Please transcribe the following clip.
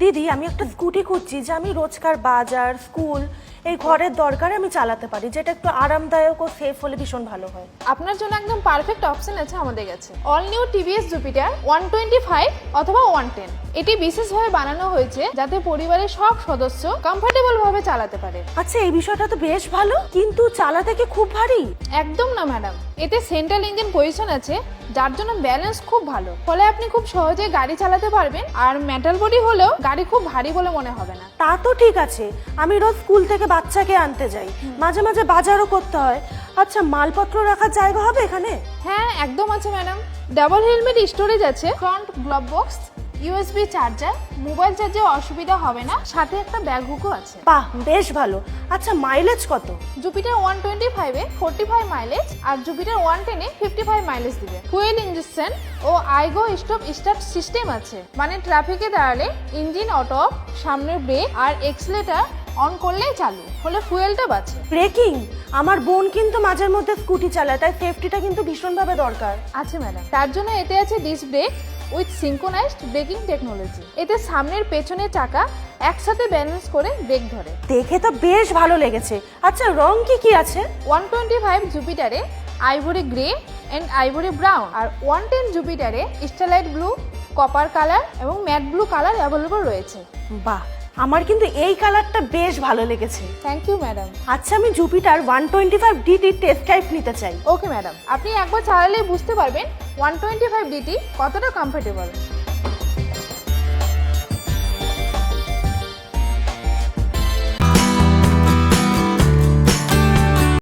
দিদি আমি একটা স্কুটি খুঁজছি যে আমি রোজকার বাজার স্কুল এই ঘরের দরকারে আমি চালাতে পারি, যেটা একটু আরামদায়ক ও সেফ হলে ভীষণ ভালো হয়। আপনার জন্য একদম পারফেক্ট অপশন আছে আমাদের কাছে। অল নিউ টিভিএস জুপিটার 125 অথবা 110। এটি বিশেষভাবে বানানো হয়েছে যাতে পরিবারের সব সদস্য কমফোর্টেবল ভাবে চালাতে পারে। আচ্ছা এই বিষয়টা তো বেশ ভালো, কিন্তু চালাতে কি খুব ভারী? একদম না ম্যাডাম, এতে সেন্ট্রাল ইঞ্জিন পজিশন আছে যার জন্য ব্যালেন্স খুব ভালো, ফলে আপনি খুব সহজে গাড়ি চালাতে পারবেন। আর মেটাল বডি হলেও গাড়ি খুব ভারী বলে মনে হবে না। তা তো ঠিক আছে, আমি রোজ স্কুল থেকে বাচ্চাকে আনতে যাই, মাঝে মাঝে বাজারও করতে হয়। আচ্ছা মালপত্র রাখার জায়গা হবে এখানে? হ্যাঁ একদম আছে ম্যাডাম। ডাবল হেলমেট স্টোরেজ আছে, front glove box, USB charger, mobile চার্জে অসুবিধা হবে না, সাথে একটা ব্যাগ হুকও আছে। বাহ বেশ ভালো। আচ্ছা মাইলেজ কত? জুপিটার 125 এ 45 মাইলেজ আর জুপিটার 110 এ 55 মাইলেজ দিবে। ফুয়েল ইঞ্জেকশন ও আইগো স্টপ স্টার্ট সিস্টেম আছে, মানে ট্রাফিকে দাঁড়ালে ইঞ্জিন অটো অফ, সামনের ব্রেক আর এক্সিলারেটর অন করলেই চালু, ফলে ফুয়েলটা বাঁচে। ব্রেকিং, আমার বোন কিন্তু মাঝের মধ্যে স্কুটি চালায়, তাই সেফটিটা কিন্তু ভীষণভাবে দরকার। আছে ম্যাডাম, তার জন্য এতে আছে disc brake with synchronised breaking technology. এতে সামনের পেছনের চাকা একসাথে ব্যালেন্স করে ব্রেক ধরে। দেখে তো বেশ ভালো লেগেছে। আচ্ছা রং কি কি আছে? 125 জুপিটারে ivory grey and ivory brown, আর 110 জুপিটারে স্টারলাইট ব্লু, কপার কালার এবং ম্যাট ব্লু কালার অ্যাভেলেবল রয়েছে। বাহ, আমার কিন্তু এই কালারটা বেশ ভালো লেগেছে। Thank you madam. আচ্ছা আমি জুপিটার 125 ডিটি টেস্ট ড্রাইভ নিতে চাই। ওকে ম্যাডাম, আপনি একবার চালালেই বুঝতে পারবেন 125 ডিটি কতটা কমফোর্টেবল।